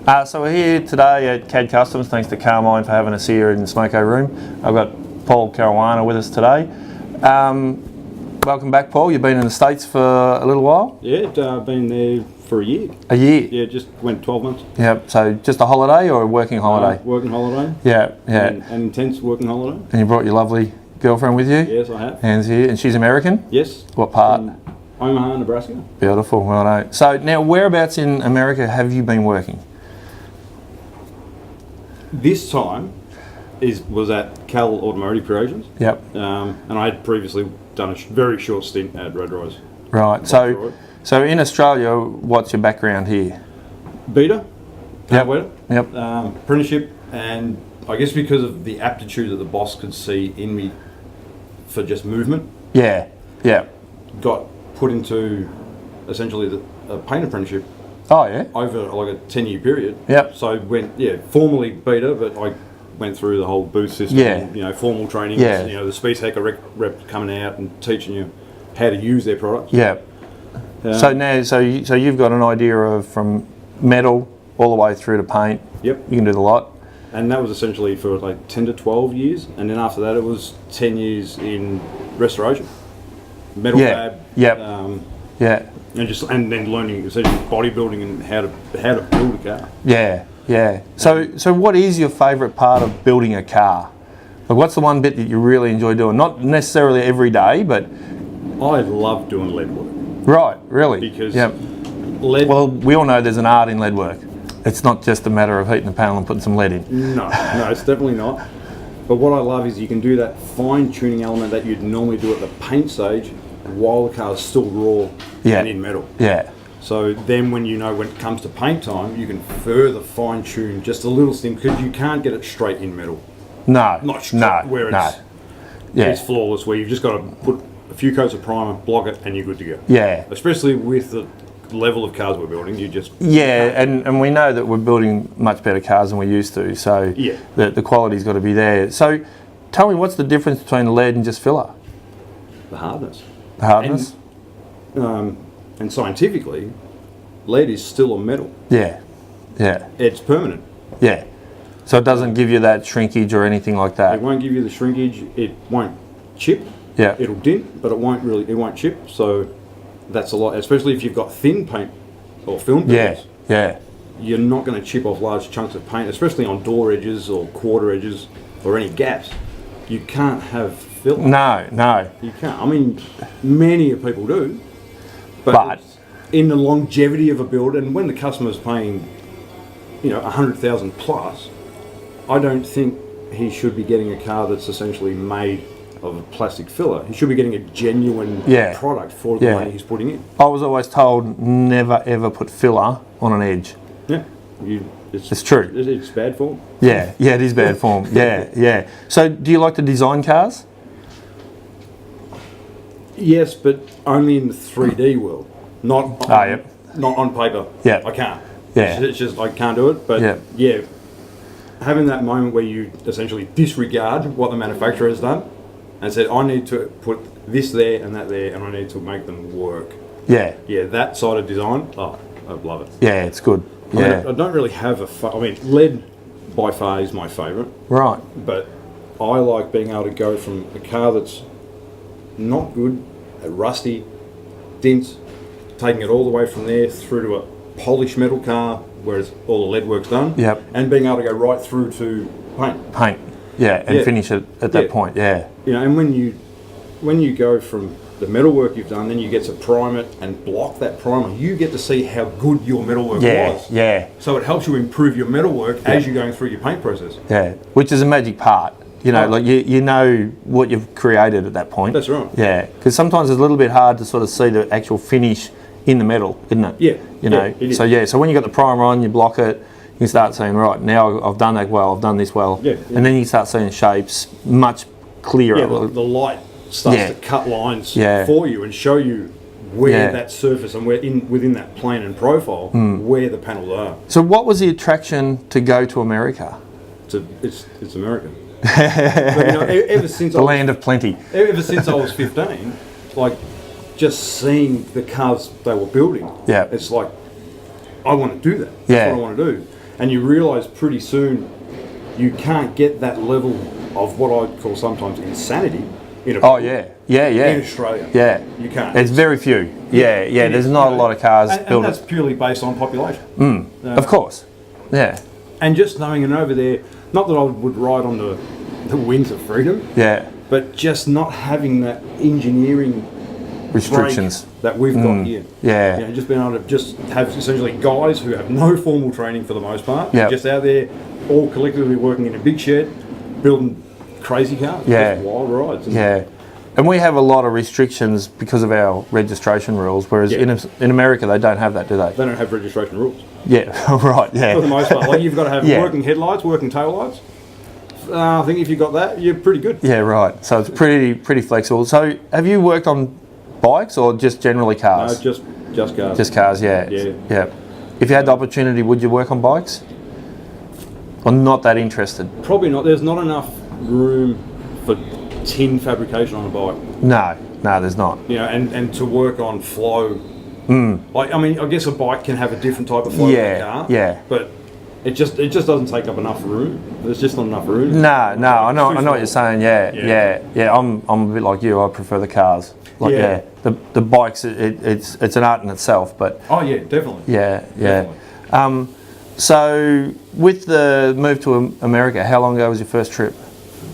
So we're here today at CAD Customs, thanks to Carmine for having us here in the Smoko room. I've got Paul Caruana with us today. Welcome back, Paul. You've been in the States for a little while? Yeah, been there for a year. A year? Yeah, just went 12 months. Yeah, so just a holiday or a working holiday? Working holiday. Yeah, yeah. An intense working holiday. And you brought your lovely girlfriend with you? Yes, I have. Hands here. And she's American? Yes. What part? In Omaha, Nebraska. Beautiful, well done. So now, whereabouts in America have you been working? This time was at Cal Automotive Creations. Yep. And I had previously done a very short stint at Red Rise. Right. So in Australia, what's your background here? Beta. Yep. Yep. Apprenticeship, and I guess because of the aptitude that the boss could see in me for just movement. Yeah. Yeah. Got put into essentially a paint apprenticeship. Oh yeah. Over like a 10-year period. Yep. So went formally beta, but I went through the whole booth system. Yeah. And, formal training. Yeah. The Space Hacker rep coming out and teaching you how to use their products. Yeah. So you've got an idea of from metal all the way through to paint. Yep. You can do the lot. And that was essentially for like 10 to 12 years, and then after that it was 10 years in restoration, metal fab. Yep. Yeah. And then learning essentially bodybuilding and how to build a car. Yeah, yeah. So what is your favourite part of building a car? Like, what's the one bit that you really enjoy doing? Not necessarily every day, but I love doing lead work. Right, really? Because lead. Well, we all know there's an art in lead work. It's not just a matter of heating the panel and putting some lead in. No, it's definitely not. But what I love is you can do that fine tuning element that you'd normally do at the paint stage while the car is still raw and in metal. Yeah. So then when it comes to paint time, you can further fine tune just a little thing, because you can't get it straight in metal. No. Not straight where it's flawless, where you've just got to put a few coats of primer, block it, and you're good to go. Yeah. Especially with the level of cars we're building, and we know that we're building much better cars than we used to, so the quality's got to be there. So tell me, what's the difference between lead and just filler? The hardness. The hardness? And scientifically, lead is still a metal. Yeah, yeah. It's permanent. Yeah. So it doesn't give you that shrinkage or anything like that? It won't give you the shrinkage. It won't chip. Yeah. It'll dent, but it won't chip. So that's a lot, especially if you've got thin paint or film builders. Yeah. You're not going to chip off large chunks of paint, especially on door edges or quarter edges or any gaps. You can't have filler. No. You can't. I mean, many people do, but in the longevity of a build, and when the customer's paying, 100,000 plus, I don't think he should be getting a car that's essentially made of a plastic filler. He should be getting a genuine product for the money he's putting in. I was always told never ever put filler on an edge. Yeah, it's true. It's bad form. Yeah, it is bad form. Yeah. So do you like to design cars? Yes, but only in the 3D world, not on paper. Yeah, I can't. Yeah, it's just I can't do it. But having that moment where you essentially disregard what the manufacturer has done and said, I need to put this there and that there, and I need to make them work. Yeah, that side of design, I love it. Yeah, it's good. I don't really have lead by far is my favourite. Right. But I like being able to go from a car that's not good, rusty, dents, taking it all the way from there through to a polished metal car where all the lead work's done. Yep. And being able to go right through to paint. And finish it at that point. And when you go from the metalwork you've done, then you get to prime it and block that primer. You get to see how good your metalwork was. Yeah. So it helps you improve your metalwork as you're going through your paint process. Yeah, which is a magic part. Like you know what you've created at that point. That's right. Yeah, because sometimes it's a little bit hard to sort of see the actual finish in the metal, isn't it? Yeah. It is. So when you got the primer on, you block it. You start saying, right, now I've done that well, I've done this well, and then you start seeing shapes much clearer. Yeah, the light starts to cut lines for you and show you where that surface and within that plane and profile where the panels are. So what was the attraction to go to America? It's America. But, ever since the land of plenty. Ever since I was 15, like just seeing the cars they were building, it's like I want to do that. That's what I want to do. And you realise pretty soon you can't get that level of what I'd call sometimes insanity in a in Australia. Yeah. You can't. It's very few. Yeah. There's not a lot of cars built. And that's purely based on population. Of course. Yeah. And just knowing and over there, not that I would ride on the wings of freedom. Yeah. But just not having that engineering restrictions that we've got here. Yeah. You know, just being able to just have essentially guys who have no formal training for the most part, just out there, all collectively working in a big shed, building crazy cars, just wild rides. And we have a lot of restrictions because of our registration rules, whereas in America they don't have that, do they? They don't have registration rules. Yeah, right, yeah. For the most part. Like you've got to have working headlights, working taillights. I think if you got that, you're pretty good. Yeah, right. So it's pretty flexible. So have you worked on bikes or just generally cars? No, just cars. Just cars, yeah. If you had the opportunity, would you work on bikes? Or not that interested? Probably not. There's not enough room for tin fabrication on a bike. No, there's not. You know, and to work on flow. Like, I mean, I guess a bike can have a different type of flow than a car. Yeah. But it just doesn't take up enough room. There's just not enough room. No, I know what you're saying. Yeah. I'm a bit like you. I prefer the cars. Like, the bikes. It's an art in itself. But definitely. Definitely. So with the move to America, how long ago was your first trip?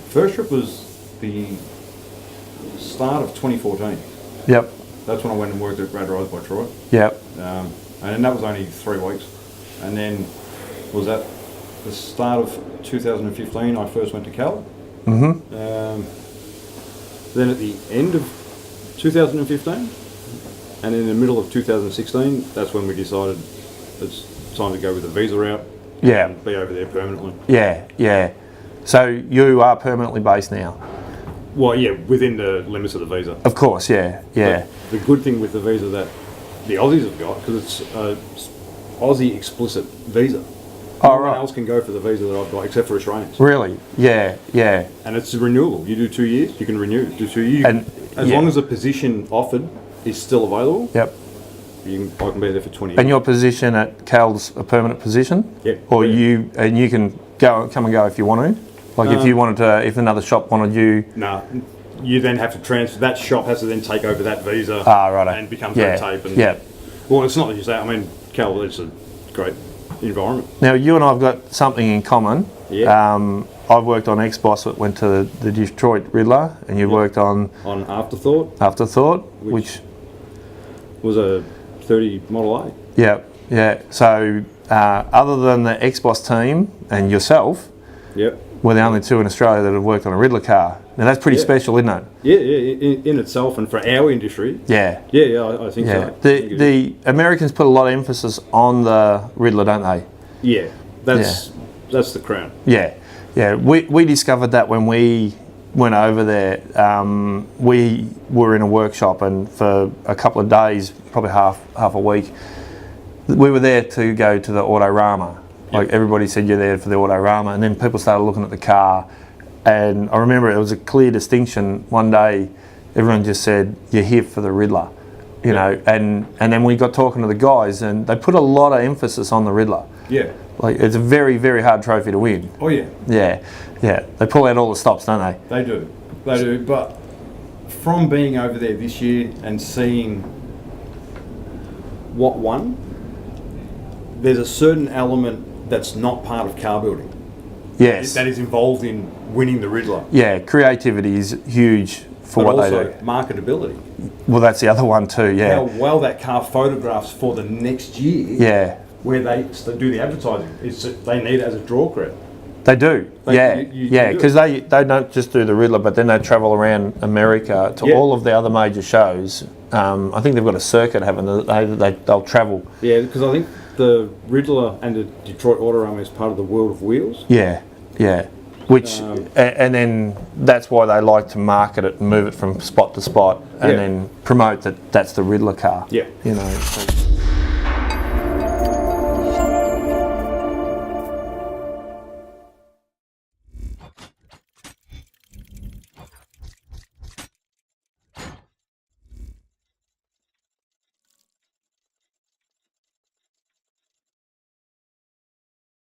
First trip was the start of 2014. Yep. That's when I went and worked at Rad Rise by Troy. Yep. And that was only 3 weeks. And then was at the start of 2015 I first went to Cal. Then at the end of 2015 and in the middle of 2016, that's when we decided it's time to go with the visa route. And be over there permanently. Yeah. So you are permanently based now? Well, within the limits of the visa. Of course, yeah. But the good thing with the visa that the Aussies have got, because it's an Aussie explicit visa. No one else can go for the visa that I've got, except for Australians. Really? Yeah. And it's renewable. You do 2 years, you can renew. Do 2 years. As long as the position offered is still available. Yep. I can be there for 20 years. And your position at Cal's a permanent position? Yeah. Or you can come and go if you want to? Like if you wanted to, if another shop wanted you? No. You then have to transfer. That shop has to then take over that visa. And becomes red tape. And, well, it's not that you say. I mean, Cal, it's a great environment. Now, you and I have got something in common. Yeah. I've worked on X-Boss that went to the Detroit Riddler, and you worked on Afterthought, which was a 30 Model A. Yeah. So, other than the X-Boss team and yourself, we're the only two in Australia that have worked on a Riddler car. Now that's pretty special, isn't it? Yeah, in itself and for our industry. Yeah, I think so. The Americans put a lot of emphasis on the Riddler, don't they? Yeah, that's the crown. Yeah. We discovered that when we went over there. We were in a workshop, and for a couple of days, probably half a week, we were there to go to the Autorama. Like everybody said, you're there for the Autorama, and then people started looking at the car. And I remember it was a clear distinction. One day, everyone just said, "You're here for the Riddler," you know. And then we got talking to the guys, and they put a lot of emphasis on the Riddler. Yeah. Like it's a very, very hard trophy to win. Oh yeah. Yeah. They pull out all the stops, don't they? They do. But from being over there this year and seeing what won, there's a certain element that's not part of car building. Yes. That is involved in winning the Riddler. Yeah, creativity is huge for what they do. Marketability. Well, that's the other one too, yeah. How well that car photographs for the next year. Yeah. Where they do the advertising. They need it as a draw credit. They do, because they don't just do the Riddler, but then they travel around America to all of the other major shows. I think they've got a circuit, haven't they? They'll travel. Yeah, because I think the Riddler and the Detroit Autorama is part of the World of Wheels. Yeah. Which and then that's why they like to market it and move it from spot to spot, and then promote that that's the Riddler car. Yeah. You know.